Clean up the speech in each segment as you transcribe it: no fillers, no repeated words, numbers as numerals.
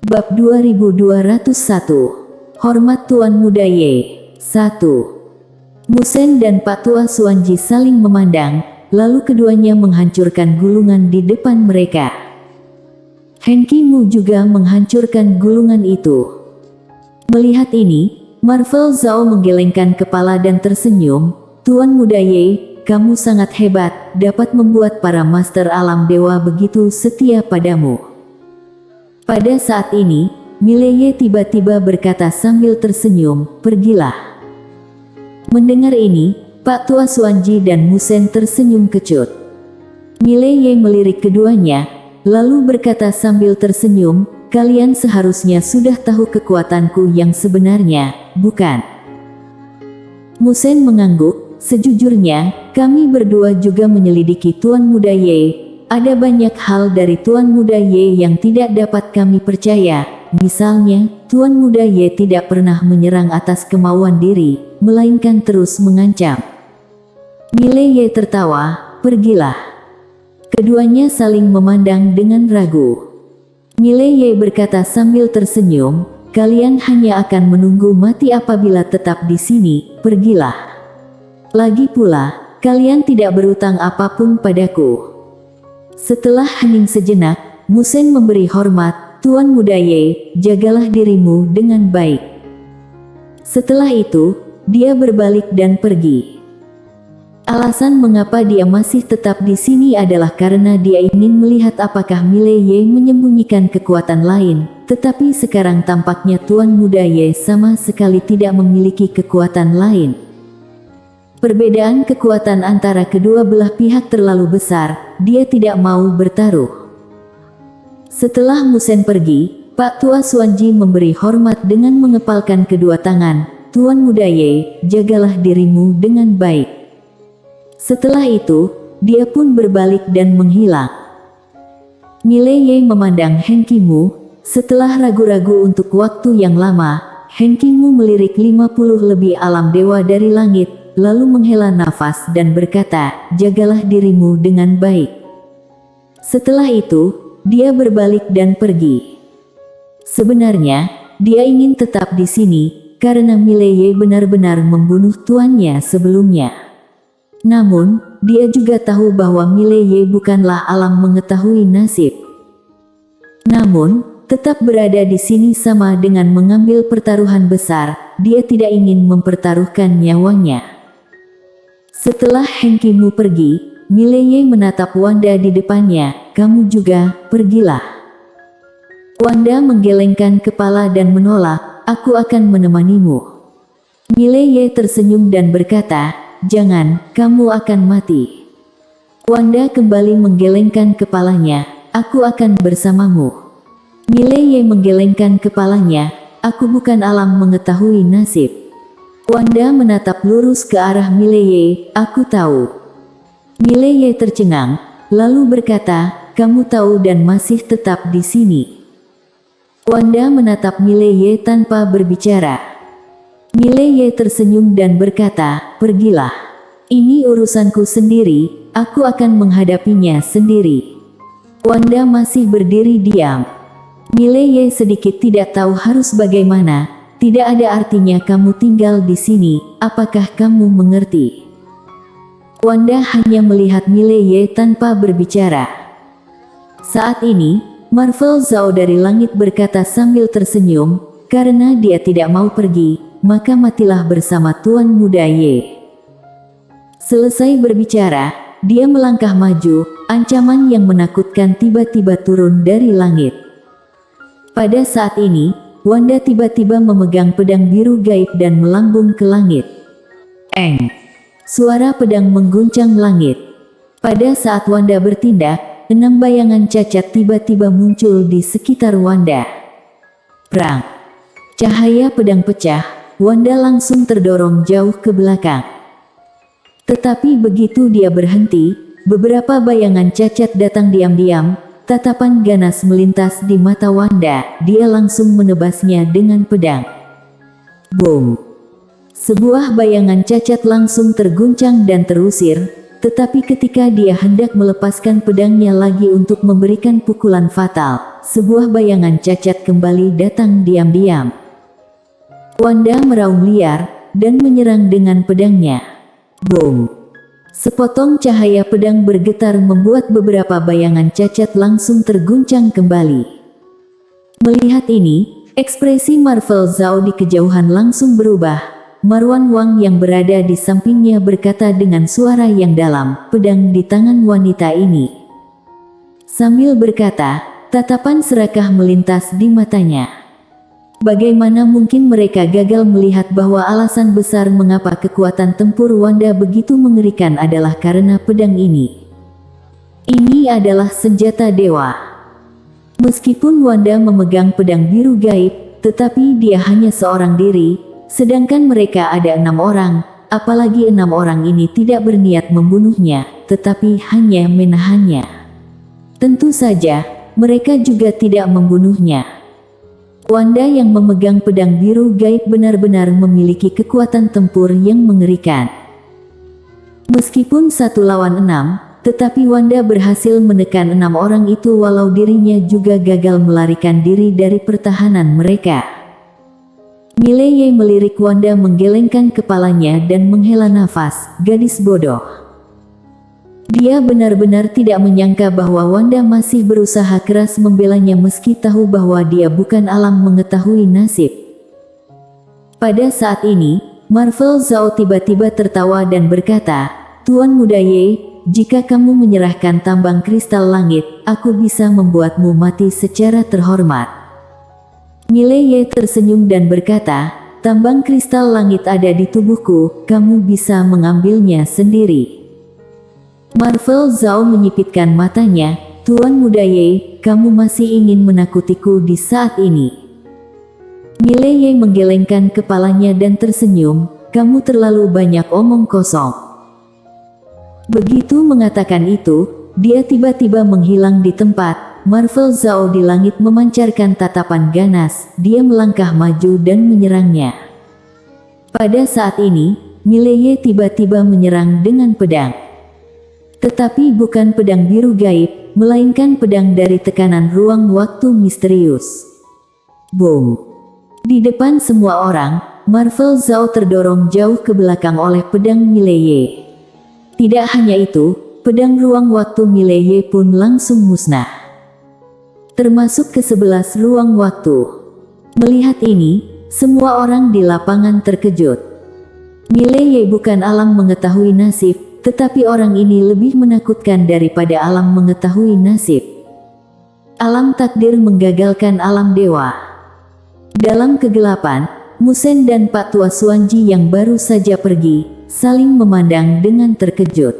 Bab 2201. Hormat Tuan Muda Ye. 1. Musen dan Pak Tua Suanji saling memandang, lalu keduanya menghancurkan gulungan di depan mereka. Henki Mu juga menghancurkan gulungan itu. Melihat ini, Marvel Zhao menggelengkan kepala dan tersenyum. Tuan Muda Ye, kamu sangat hebat, dapat membuat para master alam dewa begitu setia padamu. Pada saat ini, Mileye tiba-tiba berkata sambil tersenyum, pergilah. Mendengar ini, Pak Tua Suanji dan Musen tersenyum kecut. Mileye melirik keduanya, lalu berkata sambil tersenyum, kalian seharusnya sudah tahu kekuatanku yang sebenarnya, bukan? Musen mengangguk, sejujurnya, kami berdua juga menyelidiki Tuan Muda Ye. Ada banyak hal dari Tuan Muda Ye yang tidak dapat kami percaya. Misalnya, Tuan Muda Ye tidak pernah menyerang atas kemauan diri, melainkan terus mengancam. Mileye tertawa, pergilah. Keduanya saling memandang dengan ragu. Mileye berkata sambil tersenyum, kalian hanya akan menunggu mati apabila tetap di sini, pergilah. Lagi pula, kalian tidak berutang apapun padaku. Setelah hening sejenak, Musen memberi hormat, Tuan Muda Ye, jagalah dirimu dengan baik. Setelah itu, dia berbalik dan pergi. Alasan mengapa dia masih tetap di sini adalah karena dia ingin melihat apakah Mileye menyembunyikan kekuatan lain, tetapi sekarang tampaknya Tuan Muda Ye sama sekali tidak memiliki kekuatan lain. Perbedaan kekuatan antara kedua belah pihak terlalu besar, dia tidak mau bertaruh. Setelah Musen pergi, Pak Tua Suanji memberi hormat dengan mengepalkan kedua tangan, Tuan Muda Ye, jagalah dirimu dengan baik. Setelah itu, dia pun berbalik dan menghilang. Mileye memandang Henki Mu, setelah ragu-ragu untuk waktu yang lama, Henki Mu melirik 50 lebih alam dewa dari langit, lalu menghela nafas dan berkata, jagalah dirimu dengan baik. Setelah itu, dia berbalik dan pergi. Sebenarnya, dia ingin tetap di sini, karena Mileye benar-benar membunuh tuannya sebelumnya. Namun, dia juga tahu bahwa Mileye bukanlah alam mengetahui nasib. Namun, tetap berada di sini sama dengan mengambil pertaruhan besar, dia tidak ingin mempertaruhkan nyawanya. Setelah Henki Mu pergi, Mileye menatap Wanda di depannya, kamu juga, pergilah. Wanda menggelengkan kepala dan menolak, aku akan menemanimu. Mileye tersenyum dan berkata, jangan, kamu akan mati. Wanda kembali menggelengkan kepalanya, aku akan bersamamu. Mileye menggelengkan kepalanya, aku bukan alam mengetahui nasib. Wanda menatap lurus ke arah Mileye, aku tahu. Mileye tercengang, lalu berkata, kamu tahu dan masih tetap di sini. Wanda menatap Mileye tanpa berbicara. Mileye tersenyum dan berkata, pergilah. Ini urusanku sendiri, aku akan menghadapinya sendiri. Wanda masih berdiri diam. Mileye sedikit tidak tahu harus bagaimana. Tidak ada artinya kamu tinggal di sini, apakah kamu mengerti? Wanda hanya melihat Mileye tanpa berbicara. Saat ini, Marvel Zhao dari langit berkata sambil tersenyum, karena dia tidak mau pergi, maka matilah bersama Tuan Muda Ye. Selesai berbicara, dia melangkah maju, ancaman yang menakutkan tiba-tiba turun dari langit. Pada saat ini, Wanda tiba-tiba memegang pedang biru gaib dan melambung ke langit. Eng! Suara pedang mengguncang langit. Pada saat Wanda bertindak, 6 bayangan cacat tiba-tiba muncul di sekitar Wanda. Prang! Cahaya pedang pecah, Wanda langsung terdorong jauh ke belakang. Tetapi begitu dia berhenti, beberapa bayangan cacat datang diam-diam. Tatapan ganas melintas di mata Wanda, dia langsung menebasnya dengan pedang. Boom! Sebuah bayangan cacat langsung terguncang dan terusir, tetapi ketika dia hendak melepaskan pedangnya lagi untuk memberikan pukulan fatal, sebuah bayangan cacat kembali datang diam-diam. Wanda meraung liar dan menyerang dengan pedangnya. Boom! Sepotong cahaya pedang bergetar membuat beberapa bayangan cacat langsung terguncang kembali. Melihat ini, ekspresi Marvel Zhao di kejauhan langsung berubah. Marwan Wang yang berada di sampingnya berkata dengan suara yang dalam, "Pedang di tangan wanita ini." Sambil berkata, tatapan serakah melintas di matanya. Bagaimana mungkin mereka gagal melihat bahwa alasan besar mengapa kekuatan tempur Wanda begitu mengerikan adalah karena pedang ini. Ini adalah senjata dewa. Meskipun Wanda memegang pedang biru gaib, tetapi dia hanya seorang diri. Sedangkan mereka ada 6 orang, apalagi 6 orang ini tidak berniat membunuhnya, tetapi hanya menahannya. Tentu saja, mereka juga tidak membunuhnya. Wanda yang memegang pedang biru gaib benar-benar memiliki kekuatan tempur yang mengerikan. Meskipun 1 lawan 6, tetapi Wanda berhasil menekan 6 orang itu walau dirinya juga gagal melarikan diri dari pertahanan mereka. Mileye melirik Wanda menggelengkan kepalanya dan menghela nafas, "Gadis bodoh." Dia benar-benar tidak menyangka bahwa Wanda masih berusaha keras membelanya meski tahu bahwa dia bukan alam mengetahui nasib. Pada saat ini, Marvel Zhao tiba-tiba tertawa dan berkata, "Tuan Muda Ye, jika kamu menyerahkan tambang kristal langit, aku bisa membuatmu mati secara terhormat." Mileye tersenyum dan berkata, "Tambang kristal langit ada di tubuhku, kamu bisa mengambilnya sendiri." Marvel Zhao menyipitkan matanya, "Tuan Muda Ye, kamu masih ingin menakutiku di saat ini?" Mileye menggelengkan kepalanya dan tersenyum, "Kamu terlalu banyak omong kosong." Begitu mengatakan itu, dia tiba-tiba menghilang di tempat. Marvel Zhao di langit memancarkan tatapan ganas, dia melangkah maju dan menyerangnya. Pada saat ini, Mileye tiba-tiba menyerang dengan pedang. Tetapi bukan pedang biru gaib, melainkan pedang dari tekanan ruang waktu misterius. Boom! Di depan semua orang, Marvel Zhao terdorong jauh ke belakang oleh pedang Mileye. Tidak hanya itu, pedang ruang waktu Mileye pun langsung musnah. Termasuk ke-11 ruang waktu. Melihat ini, semua orang di lapangan terkejut. Mileye bukan alam mengetahui nasib, tetapi orang ini lebih menakutkan daripada alam mengetahui nasib. Alam takdir menggagalkan alam dewa. Dalam kegelapan, Musen dan Pak Tua Suanji yang baru saja pergi, saling memandang dengan terkejut.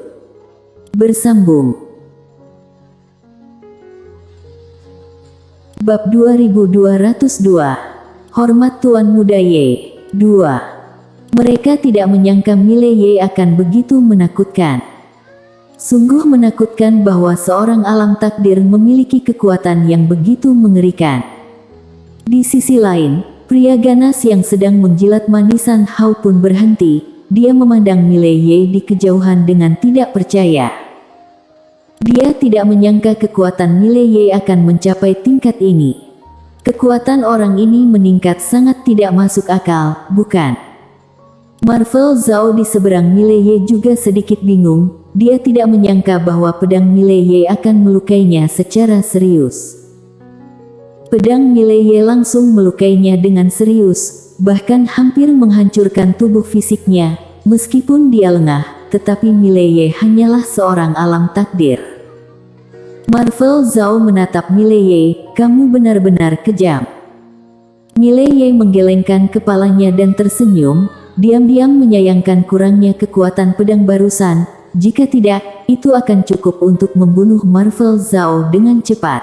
Bersambung. Bab 2202. Hormat Tuan Muda Ye. 2. Mereka tidak menyangka Mileye akan begitu menakutkan. Sungguh menakutkan bahwa seorang alam takdir memiliki kekuatan yang begitu mengerikan. Di sisi lain, pria ganas yang sedang menjilat manisan Hao pun berhenti. Dia memandang Mileye di kejauhan dengan tidak percaya. Dia tidak menyangka kekuatan Mileye akan mencapai tingkat ini. Kekuatan orang ini meningkat sangat tidak masuk akal, bukan? Marvel Zhao di seberang Mileye juga sedikit bingung. Dia tidak menyangka bahwa pedang Mileye akan melukainya secara serius. Pedang Mileye langsung melukainya dengan serius, bahkan hampir menghancurkan tubuh fisiknya. Meskipun dia lengah, tetapi Mileye hanyalah seorang alam takdir. Marvel Zhao menatap Mileye, "Kamu benar-benar kejam." Mileye menggelengkan kepalanya dan tersenyum, diam-diam menyayangkan kurangnya kekuatan pedang barusan. Jika tidak, itu akan cukup untuk membunuh Marvel Zhao dengan cepat.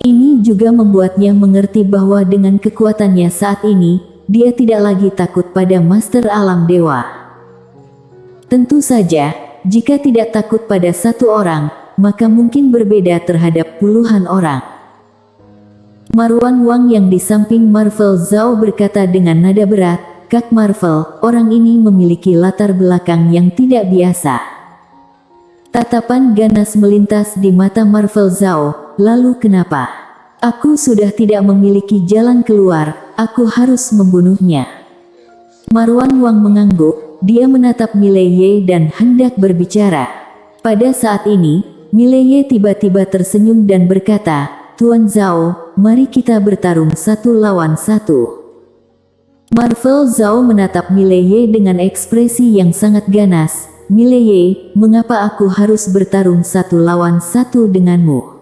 Ini juga membuatnya mengerti bahwa dengan kekuatannya saat ini, dia tidak lagi takut pada Master Alam Dewa. Tentu saja, jika tidak takut pada satu orang, maka mungkin berbeda terhadap puluhan orang. Marwan Wang yang di samping Marvel Zhao berkata dengan nada berat, "Kak Marvel, orang ini memiliki latar belakang yang tidak biasa." Tatapan ganas melintas di mata Marvel Zhao, "Lalu kenapa?" Aku sudah tidak memiliki jalan keluar, aku harus membunuhnya. Marwan Wang mengangguk, dia menatap Mileye dan hendak berbicara. Pada saat ini, Mileye tiba-tiba tersenyum dan berkata, Tuan Zhao, mari kita bertarung 1 lawan 1. Marvel Zhao menatap Mileye dengan ekspresi yang sangat ganas. Mileye, mengapa aku harus bertarung 1 lawan 1 denganmu?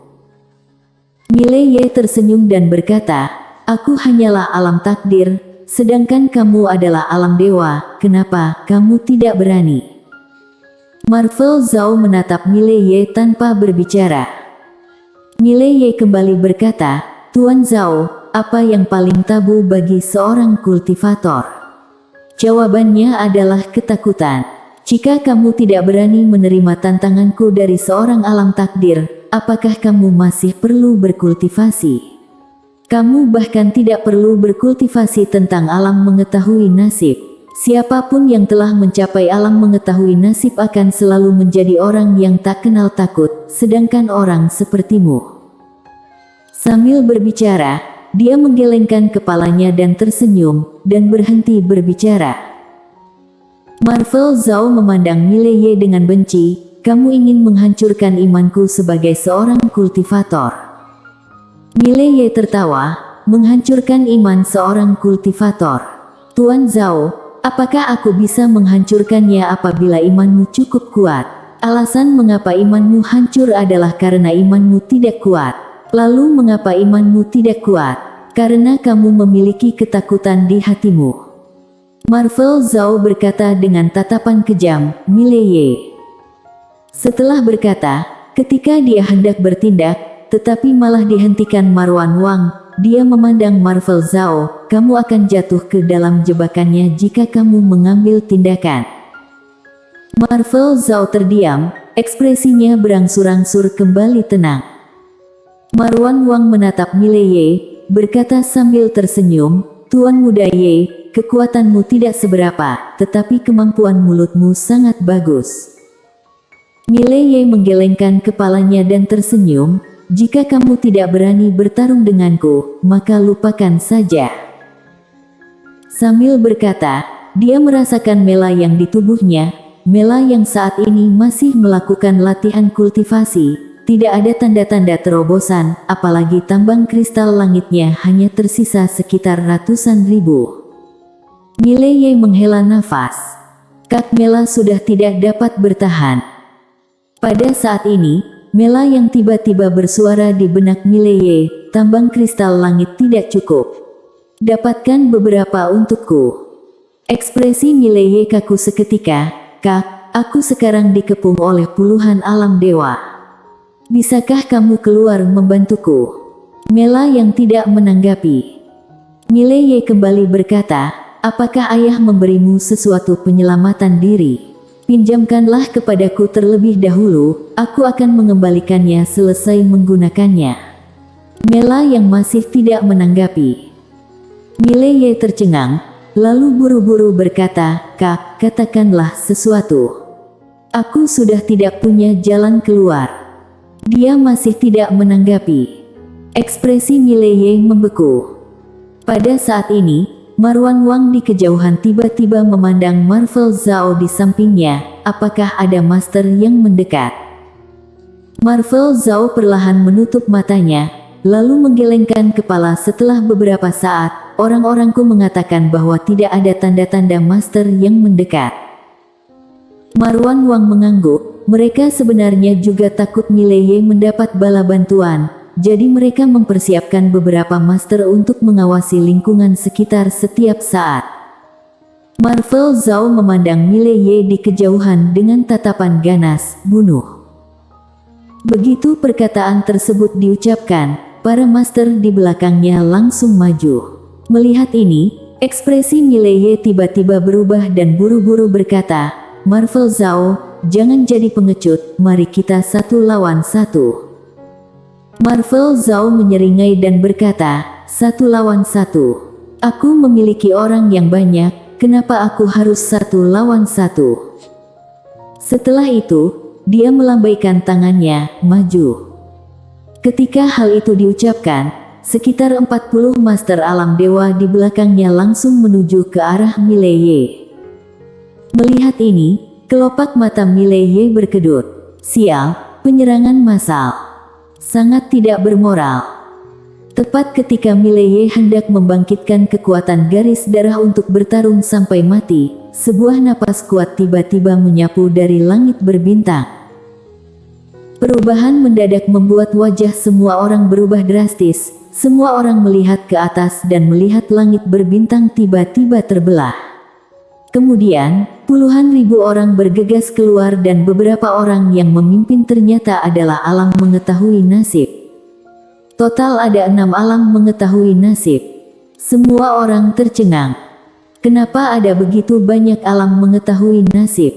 Mileye tersenyum dan berkata, aku hanyalah alam takdir, sedangkan kamu adalah alam dewa, kenapa kamu tidak berani? Marvel Zhao menatap Mileye tanpa berbicara. Mileye kembali berkata, Tuan Zhao, apa yang paling tabu bagi seorang kultivator? Jawabannya adalah ketakutan. Jika kamu tidak berani menerima tantanganku dari seorang alam takdir, apakah kamu masih perlu berkultivasi? Kamu bahkan tidak perlu berkultivasi tentang alam mengetahui nasib. Siapapun yang telah mencapai alam mengetahui nasib akan selalu menjadi orang yang tak kenal takut, sedangkan orang sepertimu. Sambil berbicara, dia menggelengkan kepalanya dan tersenyum, dan berhenti berbicara. Marvel Zhao memandang Mileye dengan benci, kamu ingin menghancurkan imanku sebagai seorang kultivator. Mileye tertawa, menghancurkan iman seorang kultivator. Tuan Zhao, apakah aku bisa menghancurkannya apabila imanmu cukup kuat? Alasan mengapa imanmu hancur adalah karena imanmu tidak kuat. Lalu mengapa imanmu tidak kuat? Karena kamu memiliki ketakutan di hatimu. Marvel Zhao berkata dengan tatapan kejam, Mileye. Setelah berkata, ketika dia hendak bertindak, tetapi malah dihentikan Marwan Wang, dia memandang Marvel Zhao, kamu akan jatuh ke dalam jebakannya jika kamu mengambil tindakan. Marvel Zhao terdiam, ekspresinya berangsur-angsur kembali tenang. Marwan Wang menatap Mileye, berkata sambil tersenyum, Tuan Muda Ye, kekuatanmu tidak seberapa, tetapi kemampuan mulutmu sangat bagus. Mileye menggelengkan kepalanya dan tersenyum, jika kamu tidak berani bertarung denganku, maka lupakan saja. Sambil berkata, dia merasakan Mela yang di tubuhnya, Mela yang saat ini masih melakukan latihan kultivasi. Tidak ada tanda-tanda terobosan, apalagi tambang kristal langitnya hanya tersisa sekitar ratusan ribu. Mileye menghela nafas. Kak Mela sudah tidak dapat bertahan. Pada saat ini, Mela yang tiba-tiba bersuara di benak Mileye, tambang kristal langit tidak cukup. Dapatkan beberapa untukku. Ekspresi Mileye kaku seketika, Kak, aku sekarang dikepung oleh puluhan alam dewa. Bisakah kamu keluar membantuku? Mela yang tidak menanggapi. Mileye kembali berkata, apakah ayah memberimu sesuatu penyelamatan diri? Pinjamkanlah kepadaku terlebih dahulu, aku akan mengembalikannya selesai menggunakannya. Mela yang masih tidak menanggapi. Mileye tercengang, lalu buru-buru berkata, Kak, katakanlah sesuatu. Aku sudah tidak punya jalan keluar. Dia masih tidak menanggapi. Ekspresi Mileye membeku. Pada saat ini, Marwan Wang di kejauhan tiba-tiba memandang Marvel Zhao di sampingnya, apakah ada master yang mendekat? Marvel Zhao perlahan menutup matanya, lalu menggelengkan kepala. Setelah beberapa saat, orang-orangku mengatakan bahwa tidak ada tanda-tanda master yang mendekat. Marwan Wang mengangguk, mereka sebenarnya juga takut Mileye mendapat bala bantuan, jadi mereka mempersiapkan beberapa master untuk mengawasi lingkungan sekitar setiap saat. Marvel Zhao memandang Mileye di kejauhan dengan tatapan ganas, bunuh. Begitu perkataan tersebut diucapkan, para master di belakangnya langsung maju. Melihat ini, ekspresi Mileye tiba-tiba berubah dan buru-buru berkata, Marvel Zhao, jangan jadi pengecut, mari kita 1 lawan 1. Marvel Zhao menyeringai dan berkata, 1 lawan 1. Aku memiliki orang yang banyak, kenapa aku harus 1 lawan 1? Setelah itu, dia melambaikan tangannya, maju. Ketika hal itu diucapkan, Sekitar 40 master alam dewa di belakangnya langsung menuju ke arah Mileye. Melihat ini, kelopak mata Mileye berkedut. Sial, penyerangan massal. Sangat tidak bermoral. Tepat ketika Mileye hendak membangkitkan kekuatan garis darah untuk bertarung sampai mati, sebuah napas kuat tiba-tiba menyapu dari langit berbintang. Perubahan mendadak membuat wajah semua orang berubah drastis. Semua orang melihat ke atas dan melihat langit berbintang tiba-tiba terbelah. Kemudian, puluhan ribu orang bergegas keluar dan beberapa orang yang memimpin ternyata adalah alam mengetahui nasib. Total ada 6 alam mengetahui nasib. Semua orang tercengang. Kenapa ada begitu banyak alam mengetahui nasib?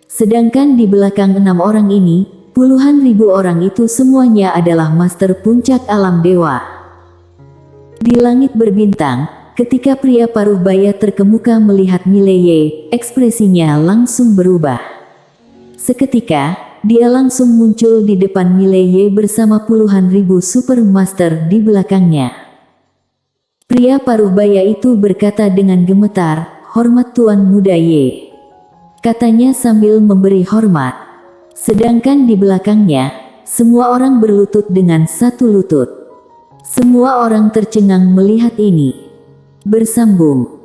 Sedangkan di belakang 6 orang ini, puluhan ribu orang itu semuanya adalah master puncak alam dewa. Di langit berbintang, ketika pria paruh baya terkemuka melihat Mileye, ekspresinya langsung berubah. Seketika, dia langsung muncul di depan Mileye bersama puluhan ribu super master di belakangnya. Pria paruh baya itu berkata dengan gemetar, "Hormat Tuan Muda Ye," katanya sambil memberi hormat. Sedangkan di belakangnya, semua orang berlutut dengan satu lutut. Semua orang tercengang melihat ini. Bersambung.